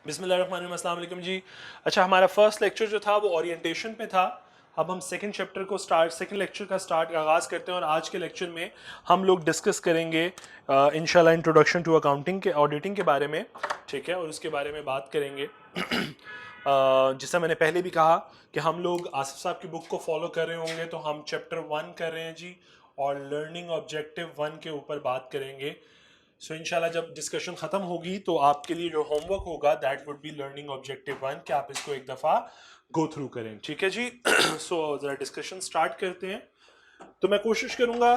बिस्मिल्लाहिर्रहमानिर्रहीम, अस्सलाम वालेकुम जी। अच्छा, हमारा फर्स्ट लेक्चर जो था वो ओरिएंटेशन पे था। अब हम सेकंड चैप्टर को सेकंड लेक्चर का आगाज़ करते हैं और आज के लेक्चर में हम लोग डिस्कस करेंगे इंशाल्लाह इंट्रोडक्शन टू अकाउंटिंग के ऑडिटिंग के बारे में। ठीक है, और उसके बारे में बात करेंगे। जैसा मैंने पहले भी कहा कि हम लोग आसिफ साहब की बुक को फॉलो कर रहे होंगे, तो हम चैप्टर 1 कर रहे हैं जी, और लर्निंग ऑब्जेक्टिव 1 के ऊपर बात करेंगे। सो इंशाल्लाह जब डिस्कशन ख़त्म होगी तो आपके लिए जो होमवर्क होगा that would be learning objective 1, कि आप इसको एक दफ़ा गो थ्रू करें। ठीक है जी। सो ज़रा डिस्कशन स्टार्ट करते हैं। तो मैं कोशिश करूँगा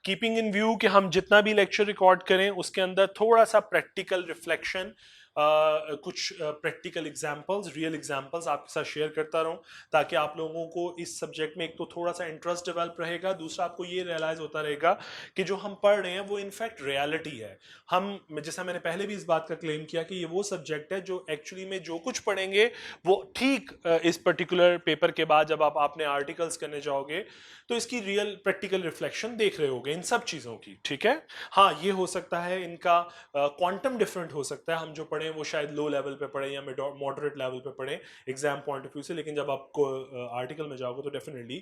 कीपिंग इन व्यू कि हम जितना भी लेक्चर रिकॉर्ड करें उसके अंदर थोड़ा सा प्रैक्टिकल रिफ्लेक्शन, कुछ प्रैक्टिकल एग्जांपल्स, रियल एग्जांपल्स आपके साथ शेयर करता रहूं, ताकि आप लोगों को इस सब्जेक्ट में एक तो थोड़ा सा इंटरेस्ट डेवलप रहेगा, दूसरा आपको ये रियलाइज होता रहेगा कि जो हम पढ़ रहे हैं वो इनफैक्ट रियलिटी है। हम, जैसा मैंने पहले भी इस बात का क्लेम किया कि ये वो सब्जेक्ट है जो एक्चुअली में जो कुछ पढ़ेंगे वो ठीक इस पर्टिकुलर पेपर के बाद जब आप अपने आर्टिकल्स करने जाओगे तो इसकी रियल प्रैक्टिकल रिफ्लेक्शन देख रहे होगे इन सब चीज़ों की। ठीक है, हाँ ये हो सकता है इनका क्वांटम डिफरेंट हो सकता है, हम जो पढ़ें वो शायद लो लेवल पे पढ़ें या मॉडरेट लेवल पे पढ़ें एग्जाम पॉइंट ऑफ व्यू से, लेकिन जब आपको आर्टिकल में जाओगे तो डेफिनेटली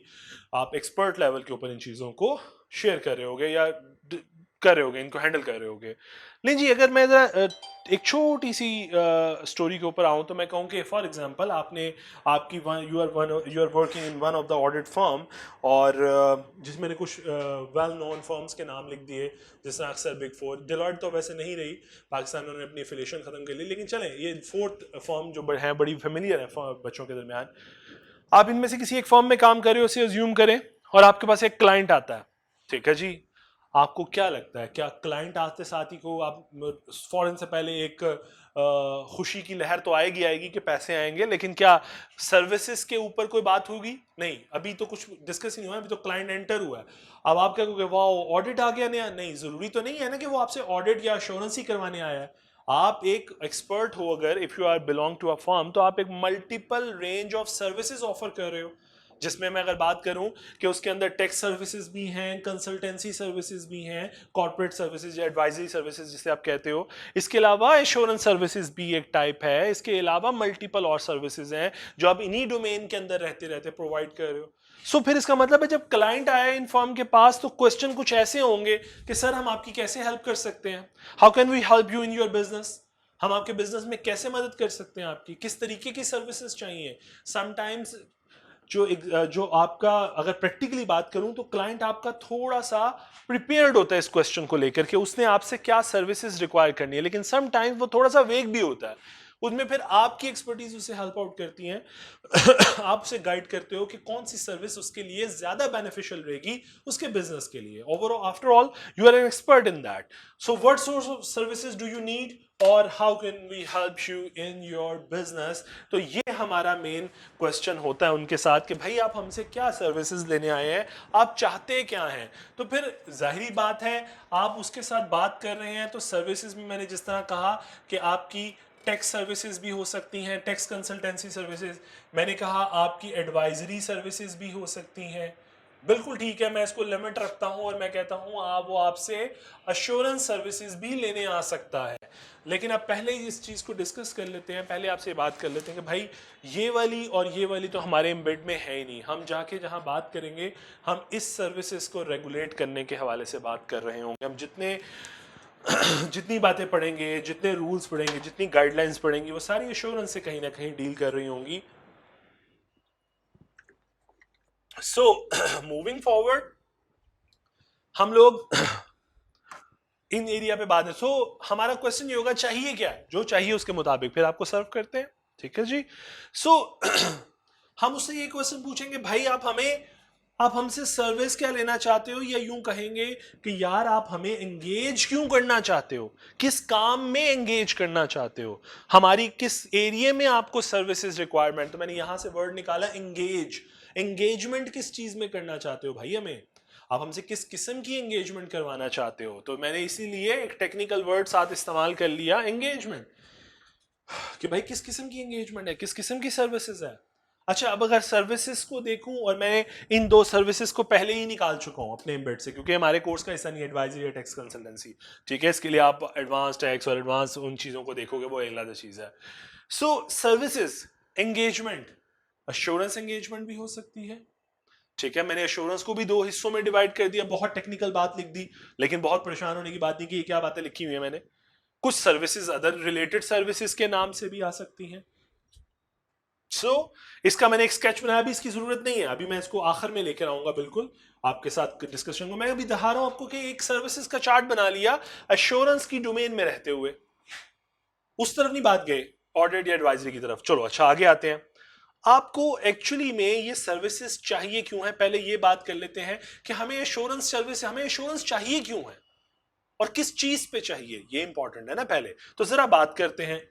आप एक्सपर्ट लेवल के ऊपर इन चीज़ों को शेयर कर रहे होगे या कर रहे होगे, इनको हैंडल कर रहे होगे। नहीं जी, अगर मैं ज़रा एक छोटी सी स्टोरी के ऊपर आऊँ तो मैं कहूँ कि फॉर एग्जांपल आपने आपकी you are working in one of the audit firm, और जिसमें ने कुछ वेल नोन फर्म्स के नाम लिख दिए, जैसे अक्सर बिग फोर। डिलॉयट तो वैसे नहीं रही, पाकिस्तान ने अपनी एफिलिएशन खत्म कर ली, लेकिन चलें ये फोर्थ फर्म जो है बड़ी फेमिलियर है बच्चों के दरमियान। आप इनमें से किसी एक फर्म में काम कर रहे हो, उसे अज्यूम करें, और आपके पास एक क्लाइंट आता है। ठीक है जी, आपको क्या लगता है, क्या क्लाइंट आते साथ ही को आप फौरन से पहले एक खुशी की लहर तो आएगी आएगी कि पैसे आएंगे, लेकिन क्या सर्विसेज के ऊपर कोई बात होगी? नहीं, अभी तो कुछ डिस्कस ही नहीं हुआ, अभी तो क्लाइंट एंटर हुआ है। अब आप क्या कहोगे, वाह ऑडिट आ गया नया? नहीं, जरूरी तो नहीं है ना कि वो आपसे ऑडिट या अश्योरेंस ही करवाने आया है। आप एक एक्सपर्ट हो, अगर if you are belong to a firm, तो आप एक multiple range of services offer कर रहे हो, जिसमें मैं अगर बात करूं कि उसके अंदर टैक्स सर्विसेज भी हैं, कंसल्टेंसी सर्विसेज भी हैं, कॉर्पोरेट सर्विसेज या एडवाइजरी सर्विसेज जिसे आप कहते हो, इसके अलावा एश्योरेंस सर्विसेज भी एक टाइप है, इसके अलावा मल्टीपल और सर्विसेज हैं जो आप इन्हीं डोमेन के अंदर रहते रहते प्रोवाइड कर रहे हो। सो फिर इसका मतलब है जब क्लाइंट आया इन फर्म के पास तो क्वेश्चन कुछ ऐसे होंगे कि सर हम आपकी कैसे हेल्प कर सकते हैं, how can we help you in your business, हम आपके बिजनेस में कैसे मदद कर सकते हैं, आपकी किस तरीके की सर्विसेज चाहिए। समटाइम्स जो आपका, अगर प्रैक्टिकली बात करूं तो क्लाइंट आपका थोड़ा सा प्रिपेयर्ड होता है इस क्वेश्चन को लेकर के उसने आपसे क्या सर्विसेज रिक्वायर करनी है, लेकिन सम टाइम्स वो थोड़ा सा वेग भी होता है, उसमें फिर आपकी एक्सपर्टीज उसे हेल्प आउट करती हैं। आप उसे गाइड करते हो कि कौन सी सर्विस उसके लिए ज्यादा बेनिफिशियल रहेगी उसके बिजनेस के लिए। Overall after all you are an expert in that. So what source of services do you need और how can we help you in your business. तो ये हमारा मेन क्वेश्चन होता है उनके साथ कि भाई आप हमसे क्या सर्विसेज लेने आए हैं, आप चाहते क्या हैं। तो फिर जाहिरी बात है आप उसके साथ बात कर रहे हैं, तो सर्विसेज में मैंने जिस तरह कहा कि आपकी टैक्स सर्विसेज भी हो सकती हैं, टैक्स कंसल्टेंसी सर्विसेज, मैंने कहा आपकी एडवाइजरी सर्विसेज भी हो सकती हैं। बिल्कुल ठीक है, मैं इसको लिमिट रखता हूं और मैं कहता हूं आप वो आपसे अश्योरेंस सर्विसेज भी लेने आ सकता है। लेकिन अब पहले ही इस चीज़ को डिस्कस कर लेते हैं, पहले आपसे बात कर लेते हैं कि भाई ये वाली और ये वाली तो हमारे एम्बेड में है ही नहीं, हम जाके जहाँ बात करेंगे हम इस सर्विसेज को रेगुलेट करने के हवाले से बात कर रहे होंगे। हम जितने जितनी बातें पढ़ेंगे, जितने रूल्स पढ़ेंगे, जितनी गाइडलाइंस पढ़ेंगी, वो सारी एश्योरेंस से कहीं ना कहीं डील कर रही होंगी। सो मूविंग फॉरवर्ड हम लोग इन एरिया पे बात है। सो हमारा क्वेश्चन ये होगा चाहिए क्या, जो चाहिए उसके मुताबिक फिर आपको सर्व करते हैं। ठीक है जी। सो हम उससे ये क्वेश्चन पूछेंगे, भाई आप हमसे सर्विस क्या लेना चाहते हो, या यूं कहेंगे कि यार आप हमें एंगेज क्यों करना चाहते हो, किस काम में एंगेज करना चाहते हो, हमारी किस एरिया में आपको सर्विसेज रिक्वायरमेंट। तो मैंने यहां से वर्ड निकाला एंगेज। एंगेजमेंट किस चीज में करना चाहते हो भाई हमें, आप हमसे किस किस्म की एंगेजमेंट करवाना चाहते हो। तो मैंने इसीलिए एक टेक्निकल वर्ड साथ इस्तेमाल कर लिया एंगेजमेंट, कि भाई किस किस्म की एंगेजमेंट है, किस किस्म की सर्विसेज है। अच्छा, अब अगर सर्विसेज को देखूं, और मैं इन दो सर्विसेज को पहले ही निकाल चुका हूं अपने एम्बेड से, क्योंकि हमारे कोर्स का हिस्सा नहीं, एडवाइजरी या टैक्स कंसल्टेंसी, ठीक है, इसके लिए आप एडवांस टैक्स और एडवांस उन चीजों को देखोगे, वो एक अलग चीज है। So services engagement, assurance engagement भी हो सकती है, ठीक है। मैंने एश्योरेंस को भी दो हिस्सों में डिवाइड कर दिया, बहुत टेक्निकल बात लिख दी, लेकिन बहुत परेशान होने की बात नहीं की, ये क्या बातें लिखी हुई है मैंने। कुछ सर्विसेज अदर रिलेटेड सर्विसेज के नाम से भी आ सकती हैं। इसका मैंने एक स्केच बनाया, अभी इसकी जरूरत नहीं है, अभी मैं इसको आखिर में लेकर आऊंगा बिल्कुल आपके साथ डिस्कशन को। मैं अभी दिखा रहा हूं आपको कि एक सर्विसेज का चार्ट बना लिया एश्योरेंस की डोमेन में रहते हुए, उस तरफ नहीं बात गए ऑडिट या एडवाइजरी की तरफ। चलो अच्छा, आगे आते हैं। आपको एक्चुअली में ये सर्विसेज चाहिए क्यों है, पहले ये बात कर लेते हैं कि हमें एश्योरेंस सर्विस, हमें एश्योरेंस चाहिए क्यों है और किस चीज पे चाहिए, ये इंपॉर्टेंट है ना पहले। तो जरा बात करते हैं।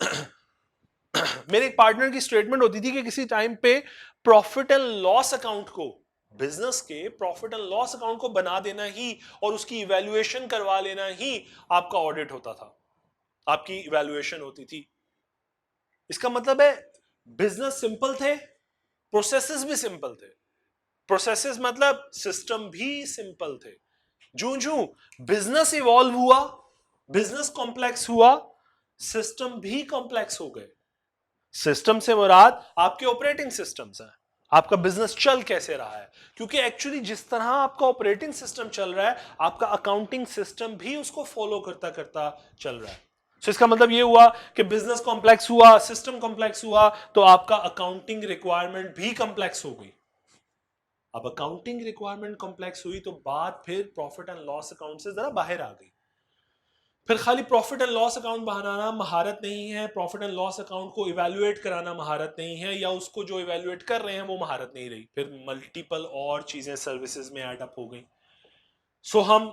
मेरे एक पार्टनर की स्टेटमेंट होती थी कि किसी टाइम पे प्रॉफिट एंड लॉस अकाउंट को, बिजनेस के प्रॉफिट एंड लॉस अकाउंट को बना देना ही और उसकी इवैल्यूएशन करवा लेना ही आपका ऑडिट होता था, आपकी इवैल्यूएशन होती थी। इसका मतलब है बिजनेस सिंपल थे, प्रोसेसेस भी सिंपल थे। प्रोसेसेस मतलब सिस्टम भी सिंपल थे। जूं जूं बिजनेस इवॉल्व हुआ, बिजनेस कॉम्प्लेक्स हुआ, सिस्टम भी कॉम्प्लेक्स हो गए। सिस्टम से मुराद आपके ऑपरेटिंग सिस्टम्स हैं, आपका बिजनेस चल कैसे रहा है, क्योंकि एक्चुअली जिस तरह आपका ऑपरेटिंग सिस्टम चल रहा है, आपका अकाउंटिंग सिस्टम भी उसको फॉलो करता करता चल रहा है। इसका मतलब ये हुआ कि बिजनेस कॉम्प्लेक्स हुआ, सिस्टम कॉम्प्लेक्स हुआ, तो आपका अकाउंटिंग रिक्वायरमेंट भी कॉम्प्लेक्स हो गई। अब अकाउंटिंग रिक्वायरमेंट कॉम्प्लेक्स हुई तो बात फिर प्रॉफिट एंड लॉस अकाउंट से जरा बाहर आ गई। फिर खाली प्रॉफिट एंड लॉस अकाउंट बनाना महारत नहीं है, प्रॉफिट एंड लॉस अकाउंट को इवैल्यूएट कराना महारत नहीं है, या उसको जो इवैल्यूएट कर रहे हैं वो महारत नहीं रही, फिर मल्टीपल और चीजें सर्विसेज में ऐड अप हो गई। हम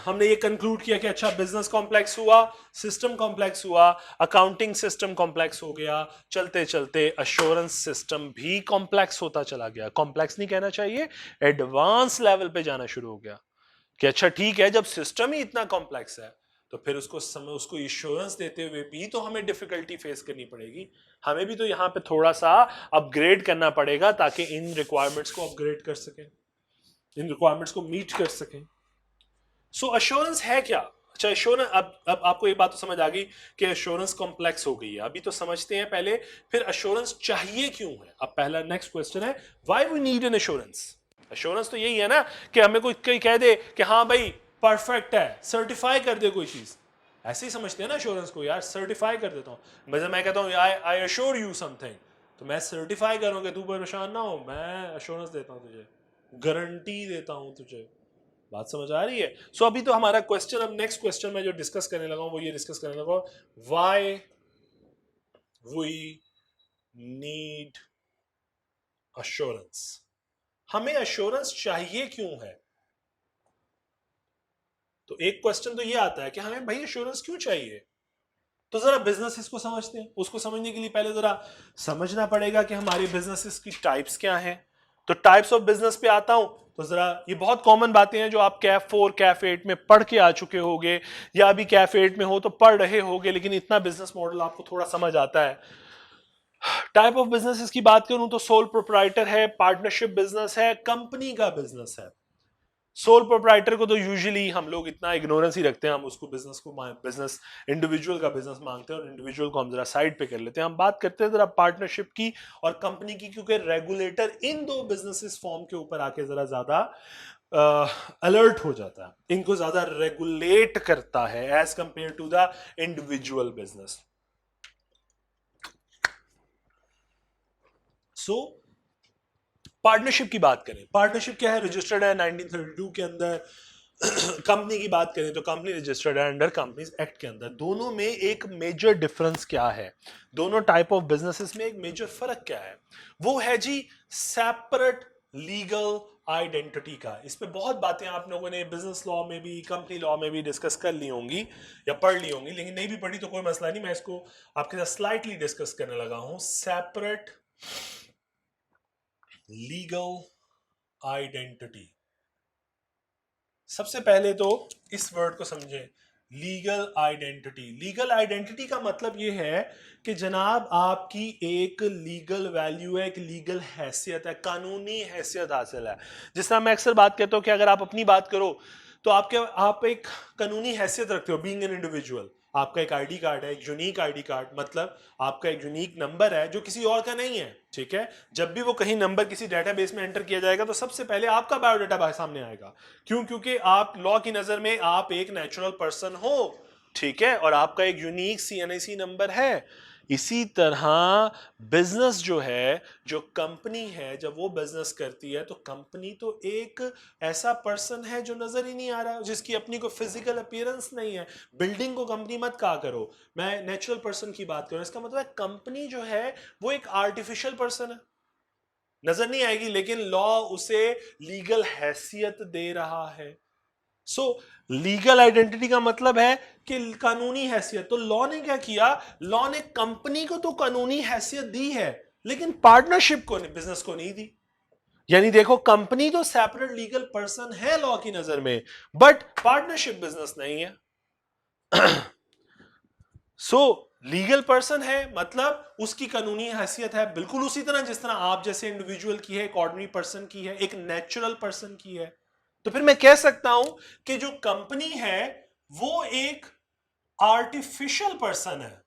हमने ये कंक्लूड किया कि अच्छा, बिजनेस कॉम्प्लेक्स हुआ, सिस्टम कॉम्प्लेक्स हुआ, अकाउंटिंग सिस्टम कॉम्प्लेक्स हो गया, चलते चलते अश्योरेंस सिस्टम भी कॉम्प्लेक्स होता चला गया। कॉम्प्लेक्स नहीं कहना चाहिए, एडवांस लेवल पे जाना शुरू हो गया कि अच्छा ठीक है, जब सिस्टम ही इतना कॉम्प्लेक्स है तो फिर उसको इंश्योरेंस देते हुए भी तो हमें डिफिकल्टी फेस करनी पड़ेगी, हमें भी तो यहाँ पे थोड़ा सा अपग्रेड करना पड़ेगा ताकि इन रिक्वायरमेंट्स को अपग्रेड कर सकें, इन रिक्वायरमेंट्स को मीट कर सकें। अश्योरेंस है क्या? अच्छा, एश्योरेंस, अब आपको एक बात तो समझ आ गई कि एश्योरेंस कॉम्प्लेक्स हो गई है, अभी तो समझते हैं पहले फिर एश्योरेंस चाहिए क्यों है। अब पहला नेक्स्ट क्वेश्चन है, why we need an assurance. Assurance तो यही है ना कि हमें कोई कह दे कि हाँ भाई परफेक्ट है, सर्टिफाई कर दे कोई चीज, ऐसे ही समझते हैं ना एश्योरेंस को, यार सर्टिफाई कर देता हूँ। मैं कहता हूँ आई एश्योर यू समथिंग, तो मैं सर्टिफाई करूँगा, तू परेशान ना हो, मैं एश्योरेंस देता हूँ तुझे, गारंटी देता हूँ तुझे। बात समझ आ रही है? अभी तो हमारा क्वेश्चन, अब नेक्स्ट क्वेश्चन में जो डिस्कस करने लगा हूं वो ये डिस्कस करने लगा, व्हाई वी नीड अश्योरेंस। हमें अश्योरेंस चाहिए क्यों है? तो एक क्वेश्चन तो ये आता है कि हमें भाई अश्योरेंस क्यों चाहिए। तो जरा बिजनेसेस को समझते हैं। उसको समझने के लिए पहले जरा समझना पड़ेगा कि हमारी बिजनेसेस की टाइप्स क्या हैं। तो टाइप्स ऑफ बिजनेस पे आता हूं, तो जरा ये बहुत कॉमन बातें हैं जो आप कैफ 4 कैफ 8 में पढ़ के आ चुके होंगे, या अभी कैफ 8 में हो तो पढ़ रहे होंगे, लेकिन इतना बिजनेस मॉडल आपको थोड़ा समझ आता है। टाइप ऑफ बिजनेस की बात करूं तो सोल प्रोप्राइटर है, पार्टनरशिप बिजनेस है, कंपनी का बिजनेस है। सोल प्रोप्राइटर को तो यूजुअली हम लोग इतना इग्नोरेंस ही रखते हैं, हम उसको बिजनेस इंडिविजुअल का बिजनेस मांगते हैं, और इंडिविजुअल को हम जरा साइड पे कर लेते हैं। हम बात करते हैं जरा पार्टनरशिप की और कंपनी की, क्योंकि रेगुलेटर इन दो बिजनेसेस फॉर्म के ऊपर आके जरा ज्यादा अलर्ट हो जाता है, इनको ज्यादा रेगुलेट करता है as compare to the individual business. Partnership की बात करें, पार्टनरशिप क्या है, रजिस्टर्ड है 1932 के अंदर। कंपनी की बात करें तो कंपनी रजिस्टर्ड है अंडर कंपनीज एक्ट के अंदर। दोनों में एक मेजर डिफरेंस क्या है, दोनों टाइप ऑफ बिजनेसेस में एक मेजर फर्क क्या है, वो है जी सेपरेट लीगल आइडेंटिटी का। इस पे बहुत बातें आप लोगों ने बिजनेस लॉ में भी, कंपनी लॉ में भी डिस्कस कर ली होंगी या पढ़ ली होंगी, लेकिन नहीं भी पढ़ी तो कोई मसला नहीं, मैं इसको आपके साथ स्लाइटली डिस्कस करने लगा हूं। Separate legal identity. सबसे पहले तो इस वर्ड को समझें, लीगल आइडेंटिटी का मतलब ये है कि जनाब आपकी एक लीगल वैल्यू है, एक लीगल हैसियत है, कानूनी हैसियत हासिल है। जिस तरह मैं अक्सर बात कहता हूं कि अगर आप अपनी बात करो तो आप एक कानूनी हैसियत रखते हो, बीइंग एन इंडिविजुअल। आपका एक आईडी कार्ड है, एक यूनिक आईडी कार्ड, मतलब आपका एक यूनिक नंबर है जो किसी और का नहीं है, ठीक है। जब भी वो कहीं नंबर किसी डेटाबेस में एंटर किया जाएगा तो सबसे पहले आपका बायोडाटा सामने आएगा। क्यों? क्योंकि आप लॉ की नजर में आप एक नेचुरल पर्सन हो, ठीक है, और आपका एक यूनिक सीएनआईसी नंबर है। इसी तरह बिजनेस जो है, जो कंपनी है, जब वो बिजनेस करती है तो कंपनी तो एक ऐसा पर्सन है जो नजर ही नहीं आ रहा, जिसकी अपनी कोई फिजिकल अपीयरेंस नहीं है। बिल्डिंग को कंपनी मत कहा करो, मैं नेचुरल पर्सन की बात करूं। इसका मतलब है कंपनी जो है वो एक आर्टिफिशियल पर्सन है, नजर नहीं आएगी, लेकिन लॉ उसे लीगल हैसियत दे रहा है। सो लीगल आइडेंटिटी का मतलब है कि कानूनी हैसियत। तो लॉ ने क्या किया? लॉ ने कंपनी को तो कानूनी हैसियत दी है, लेकिन पार्टनरशिप को, बिजनेस को नहीं दी। यानी देखो, कंपनी तो सेपरेट लीगल पर्सन है लॉ की नजर में, बट पार्टनरशिप बिजनेस नहीं है। सो लीगल पर्सन है मतलब उसकी कानूनी हैसियत है, बिल्कुल उसी तरह जिस तरह आप जैसे इंडिविजुअल की है, एक ऑर्डिनरी पर्सन की है, एक नेचुरल पर्सन की है। तो फिर मैं कह सकता हूं कि जो कंपनी है वो एक आर्टिफिशियल पर्सन है,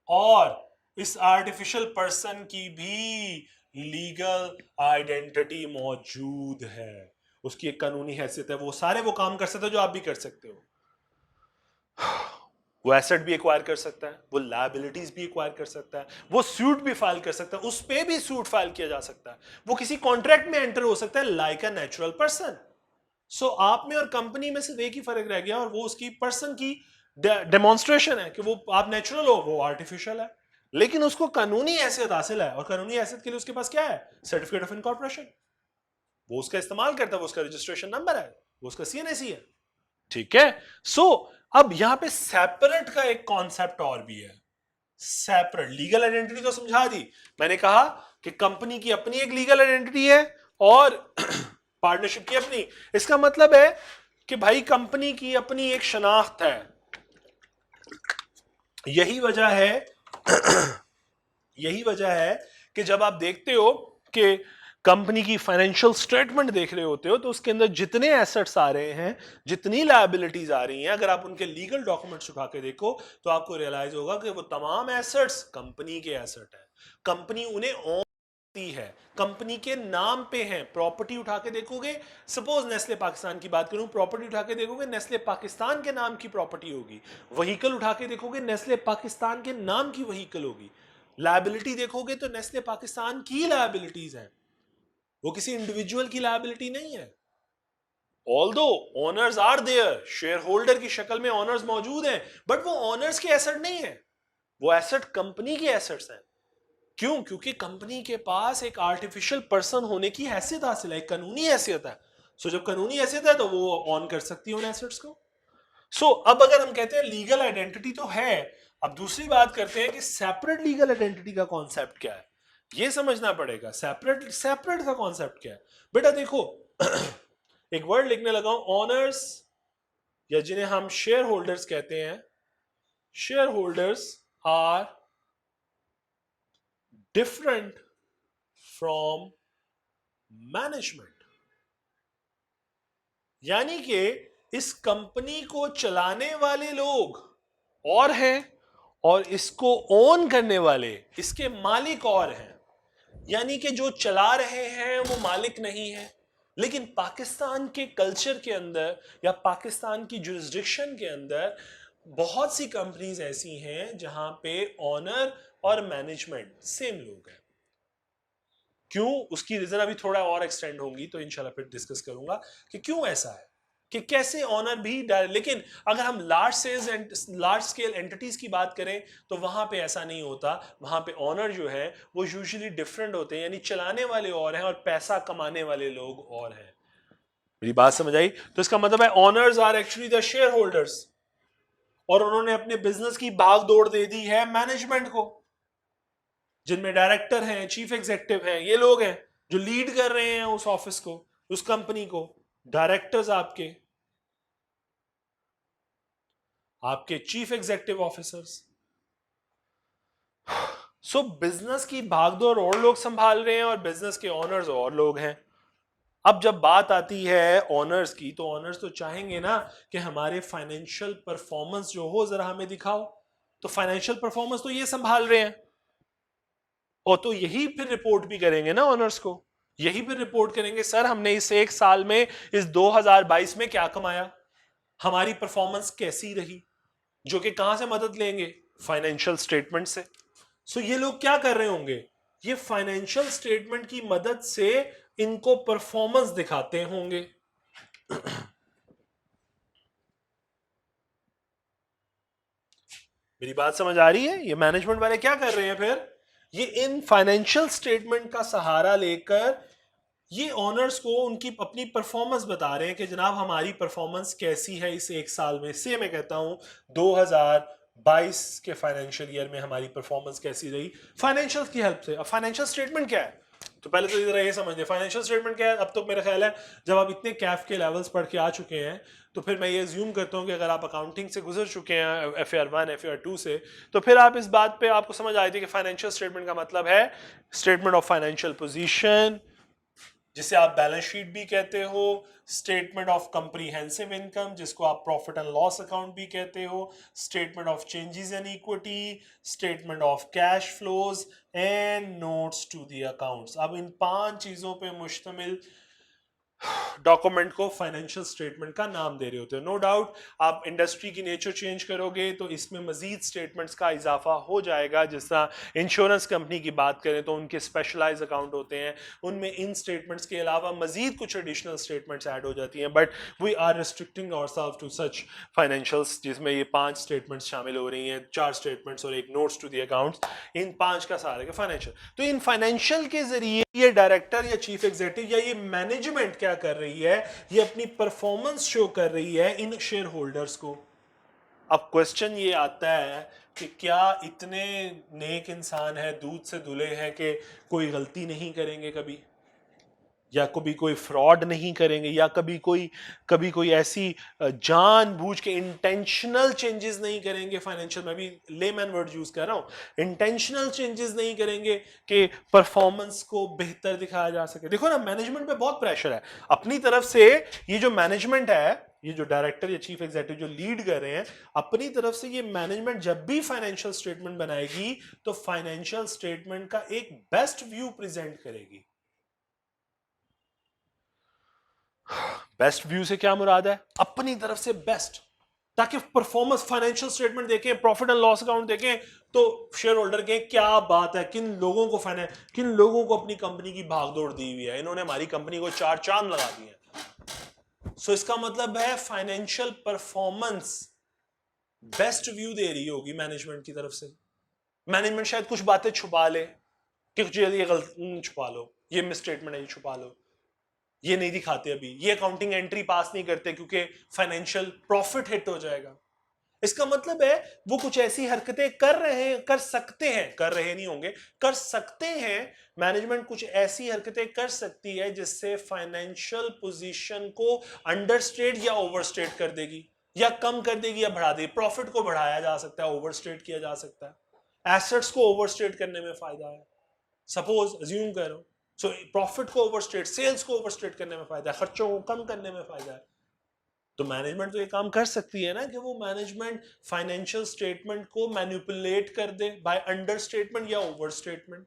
और इस आर्टिफिशियल पर्सन की भी लीगल आइडेंटिटी मौजूद है। उसकी एक कानूनी हैसियत है, वो सारे वो काम कर सकता है जो आप भी कर सकते हो। वो एसेट भी एक्वायर कर सकता है, वो लायबिलिटीज भी एक्वायर कर सकता है, वो सूट भी फाइल कर सकता है, उस पे भी सूट फाइल किया जा सकता है, वो किसी कॉन्ट्रैक्ट में एंटर हो सकता है लाइक अ नेचुरल पर्सन। सो आप में और कंपनी में सिर्फ एक ही फर्क रह गया, और वो उसकी पर्सन की डेमोन्स्ट्रेशन है कि वो आप नेचुरल हो, वो आर्टिफिशियल है। लेकिन उसको कानूनी हैसियत हासिल है, और कानूनी हैसियत के लिए उसके पास क्या है? Certificate of incorporation. वो उसका इस्तेमाल करता है, वो उसका रजिस्ट्रेशन नंबर है, वो उसका सीएनएसी है, ठीक है। सो अब यहां पे सेपरेट का एक कॉन्सेप्ट और भी है। सेपरेट लीगल आइडेंटिटी तो समझा दी मैंने, कहा कि कंपनी की अपनी एक लीगल आइडेंटिटी है और पार्टनरशिप की अपनी। इसका मतलब है कि भाई कंपनी की अपनी एक शनाख्त है। यही वजह है यही वजह है कि जब आप देखते हो कि कंपनी की फाइनेंशियल स्टेटमेंट देख रहे होते हो तो उसके अंदर जितने एसेट्स आ रहे हैं, जितनी लायबिलिटीज आ रही हैं, अगर आप उनके लीगल डॉक्यूमेंट्स उठा के देखो तो आपको रियलाइज होगा कि वो तमाम एसेट्स कंपनी के एसेट है। कंपनी उन्हें ओन करती है, कंपनी के नाम पे हैं। प्रॉपर्टी उठा के देखोगे, सपोज नेस्ले पाकिस्तान की बात करूं, प्रॉपर्टी उठा के देखोगे नेस्ले पाकिस्तान के नाम की प्रॉपर्टी होगी। व्हीकल उठा के देखोगे नेस्ले पाकिस्तान के नाम की व्हीकल होगी। लायबिलिटी देखोगे तो नेस्ले पाकिस्तान की लायबिलिटीज हैं, वो किसी इंडिविजुअल की लायबिलिटी नहीं है। Although owners are there, shareholder की शक्ल में ओनर्स मौजूद हैं, बट वो ओनर्स के एसेट नहीं है, वो एसेट कंपनी के एसेट्स हैं। क्यों? क्योंकि कंपनी के पास एक आर्टिफिशियल पर्सन होने की हैसियत हासिल है, एक कानूनी हैसियत है। सो जब कानूनी हैसियत है तो वो ऑन कर सकती है उन एसेट्स को। सो अब अगर हम कहते हैं लीगल आइडेंटिटी तो है, अब दूसरी बात करते हैं कि सेपरेट लीगल आइडेंटिटी का कॉन्सेप्ट क्या है, ये समझना पड़ेगा। सेपरेट सेपरेट का कॉन्सेप्ट क्या है? बेटा देखो, एक वर्ड लिखने लगा हूं, ऑनर्स, या जिन्हें हम शेयर होल्डर्स कहते हैं। Shareholders are different from management. यानी कि इस कंपनी को चलाने वाले लोग और हैं, और इसको ओन करने वाले, इसके मालिक और हैं। यानी कि जो चला रहे हैं वो मालिक नहीं है। लेकिन पाकिस्तान के कल्चर के अंदर या पाकिस्तान की जुरिस्डिक्शन के अंदर बहुत सी कंपनीज ऐसी हैं जहां पे ऑनर और मैनेजमेंट सेम लोग हैं। क्यों? उसकी रीजन अभी थोड़ा और एक्सटेंड होंगी तो इंशाल्लाह फिर डिस्कस करूंगा कि क्यों ऐसा है, कि कैसे ऑनर भी लेकिन अगर हम लार्ज स्केल एंटिटीज की बात करें तो वहां पे ऐसा नहीं होता। वहां पे ऑनर जो है वो यूजुअली डिफरेंट होते हैं, यानी चलाने वाले और हैं और पैसा कमाने वाले लोग और हैं। मेरी बात समझ आई? तो इसका मतलब है owners are actually the shareholders, और उन्होंने अपने बिजनेस की भाग दौड़ दे दी है मैनेजमेंट को, जिनमें डायरेक्टर हैं, चीफ एग्जीक्यूटिव हैं, ये लोग हैं जो लीड कर रहे हैं उस ऑफिस को, उस कंपनी को। डायरेक्टर्स आपके, आपके चीफ एग्जीक्यूटिव ऑफिसर्स। सो बिजनेस की भागदौड़ और लोग संभाल रहे हैं और बिजनेस के ओनर्स और लोग हैं। अब जब बात आती है ओनर्स की, तो ओनर्स तो चाहेंगे ना कि हमारे फाइनेंशियल परफॉर्मेंस जो हो जरा हमें दिखाओ। तो फाइनेंशियल परफॉर्मेंस तो ये संभाल रहे हैं, और तो यही फिर रिपोर्ट भी करेंगे ना ओनर्स को, यही फिर रिपोर्ट करेंगे, सर हमने इस एक साल में, इस 2022 में क्या कमाया, हमारी परफॉर्मेंस कैसी रही, जो कि कहां से मदद लेंगे, फाइनेंशियल स्टेटमेंट से। सो ये लोग क्या कर रहे होंगे, ये फाइनेंशियल स्टेटमेंट की मदद से इनको परफॉर्मेंस दिखाते होंगे। मेरी बात समझ आ रही है? ये मैनेजमेंट वाले क्या कर रहे हैं फिर, ये इन फाइनेंशियल स्टेटमेंट का सहारा लेकर ये ओनर्स को उनकी अपनी परफॉर्मेंस बता रहे हैं कि जनाब हमारी परफॉर्मेंस कैसी है इस एक साल में से, मैं कहता हूं 2022 के फाइनेंशियल ईयर में हमारी परफॉर्मेंस कैसी रही फाइनेंशियल की हेल्प से। अब फाइनेंशियल स्टेटमेंट क्या है, तो पहले तो इधर ये समझ फाइनेंशियल स्टेटमेंट क्या है। अब तो मेरा ख्याल है जब आप इतने कैफ के लेवल्स पढ़ के आ चुके हैं, तो फिर मैं ये ज्यूम करता हूँ कि अगर आप अकाउंटिंग से गुजर चुके हैं FAR 1 FAR 2 से, तो फिर आप इस बात पे आपको समझ आई थी कि फाइनेंशियल स्टेटमेंट का मतलब है स्टेटमेंट ऑफ फाइनेंशियल पोजीशन, जिसे आप बैलेंस शीट भी कहते हो, स्टेटमेंट ऑफ कंप्रीहेंसिव इनकम जिसको आप प्रॉफिट एंड लॉस अकाउंट भी कहते हो, statement of changes in equity, statement of cash flows and notes to the accounts. अब इन 5 चीजों पे मुश्तमिल डॉक्यूमेंट को फाइनेंशियल स्टेटमेंट का नाम दे रहे होते हैं। नो डाउट आप इंडस्ट्री की नेचर चेंज करोगे तो इसमें मजीद स्टेटमेंट्स का इजाफा हो जाएगा। जिस तरह इंश्योरेंस कंपनी की बात करें तो उनके स्पेशलाइज अकाउंट होते हैं, उनमें इन स्टेटमेंट्स के अलावा मजीद कुछ एडिशनल स्टेटमेंट्स ऐड हो जाती हैं, but we are restricting ourselves to such financials जिसमें ये 5 स्टेटमेंट्स शामिल हो रही हैं, 4 स्टेटमेंट्स और एक नोट्स टू द अकाउंट्स, इन 5 का सहारा के फाइनेंशियल। तो इन फाइनेंशियल के जरिए ये डायरेक्टर या चीफ एग्जीक्यूटिव या ये मैनेजमेंट क्या कर रही है, ये अपनी परफॉर्मेंस शो कर रही है इन शेयर होल्डर्स को। अब क्वेश्चन ये आता है कि क्या इतने नेक इंसान है, दूध से धुले हैं कि कोई गलती नहीं करेंगे कभी, या कभी कोई फ्रॉड नहीं करेंगे, या कभी कोई ऐसी जानबूझ के इंटेंशनल चेंजेस नहीं करेंगे फाइनेंशियल, मैं भी लेमैन वर्ड यूज कर रहा हूं, इंटेंशनल चेंजेस नहीं करेंगे कि परफॉर्मेंस को बेहतर दिखाया जा सके। देखो ना मैनेजमेंट पे बहुत प्रेशर है अपनी तरफ से। ये जो मैनेजमेंट है, ये जो डायरेक्टर या चीफ एग्जीक्यूटिव जो लीड कर रहे हैं अपनी तरफ से, ये मैनेजमेंट जब भी फाइनेंशियल स्टेटमेंट बनाएगी तो फाइनेंशियल स्टेटमेंट का एक बेस्ट व्यू प्रेजेंट करेगी। बेस्ट व्यू से क्या मुराद है, अपनी तरफ से बेस्ट, ताकि परफॉर्मेंस फाइनेंशियल स्टेटमेंट देखें, प्रॉफिट एंड लॉस अकाउंट देखें तो शेयर होल्डर के क्या बात है, किन लोगों को अपनी कंपनी की भागदौड़ दी हुई है, इन्होंने हमारी कंपनी को 4 चांद लगा दिए हैं। सो इसका मतलब है फाइनेंशियल परफॉर्मेंस बेस्ट व्यू दे रही होगी मैनेजमेंट की तरफ से। मैनेजमेंट शायद कुछ बातें छुपा ले कि ये गलत छुपा लो, ये मिस स्टेटमेंट है ये छुपा लो, ये नहीं दिखाते, अभी ये अकाउंटिंग एंट्री पास नहीं करते क्योंकि फाइनेंशियल प्रॉफिट हिट हो जाएगा। इसका मतलब है वो कुछ ऐसी हरकतें कर सकते हैं, कर रहे नहीं होंगे, कर सकते हैं। मैनेजमेंट कुछ ऐसी हरकतें कर सकती है जिससे फाइनेंशियल पोजीशन को अंडरस्टेट या ओवरस्टेट कर देगी, या कम कर देगी या बढ़ा देगी। प्रॉफिट को बढ़ाया जा सकता है, ओवरस्टेट किया जा सकता है, एसेट्स को ओवरस्टेट करने में फायदा है। सपोज अज्यूम कर रहा हूं, सो प्रॉफिट को ओवरस्टेट, सेल्स को ओवरस्टेट करने में फायदा है, खर्चों को कम करने में फायदा है। तो मैनेजमेंट तो ये काम कर सकती है ना कि वो मैनेजमेंट फाइनेंशियल स्टेटमेंट को मैनिपुलेट कर दे बाय अंडर स्टेटमेंट या ओवर स्टेटमेंट।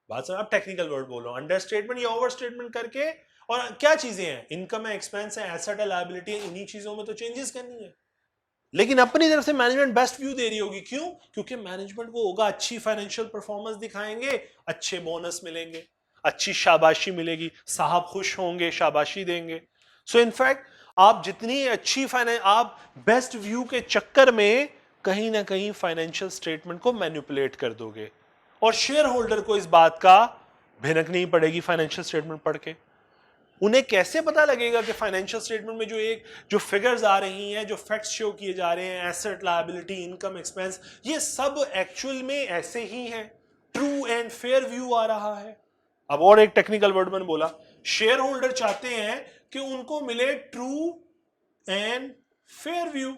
बात समझ, आप टेक्निकल वर्ड बोल रहा हूं, अंडर स्टेटमेंट या ओवर स्टेटमेंट करके। और क्या चीजें हैं, इनकम है, एक्सपेंस है, एसेट है, लायबिलिटी है, इन्हीं चीजों में तो चेंजेस करनी है। लेकिन अपनी तरफ से मैनेजमेंट बेस्ट व्यू दे रही होगी, क्यों? क्योंकि मैनेजमेंट को होगा अच्छी फाइनेंशियल परफॉर्मेंस दिखाएंगे, अच्छे बोनस मिलेंगे, अच्छी शाबाशी मिलेगी, साहब खुश होंगे, शाबाशी देंगे। सो इनफैक्ट आप जितनी अच्छी फाइनेंस, आप बेस्ट व्यू के चक्कर में कहीं ना कहीं फाइनेंशियल स्टेटमेंट को मैनिपुलेट कर दोगे, और शेयर होल्डर को इस बात का भिनक नहीं पड़ेगी फाइनेंशियल स्टेटमेंट पढ़ के। उन्हें कैसे पता लगेगा कि फाइनेंशियल स्टेटमेंट में जो फिगर्स आ रही हैं, जो फैक्ट्स शो किए जा रहे हैं, एसेट, लायबिलिटी, इनकम, एक्सपेंस, ये सब एक्चुअल में ऐसे ही हैं, ट्रू एंड फेयर व्यू आ रहा है। अब और एक टेक्निकल वर्ड मैंने बोला, शेयर होल्डर चाहते हैं कि उनको मिले ट्रू एंड फेयर व्यू।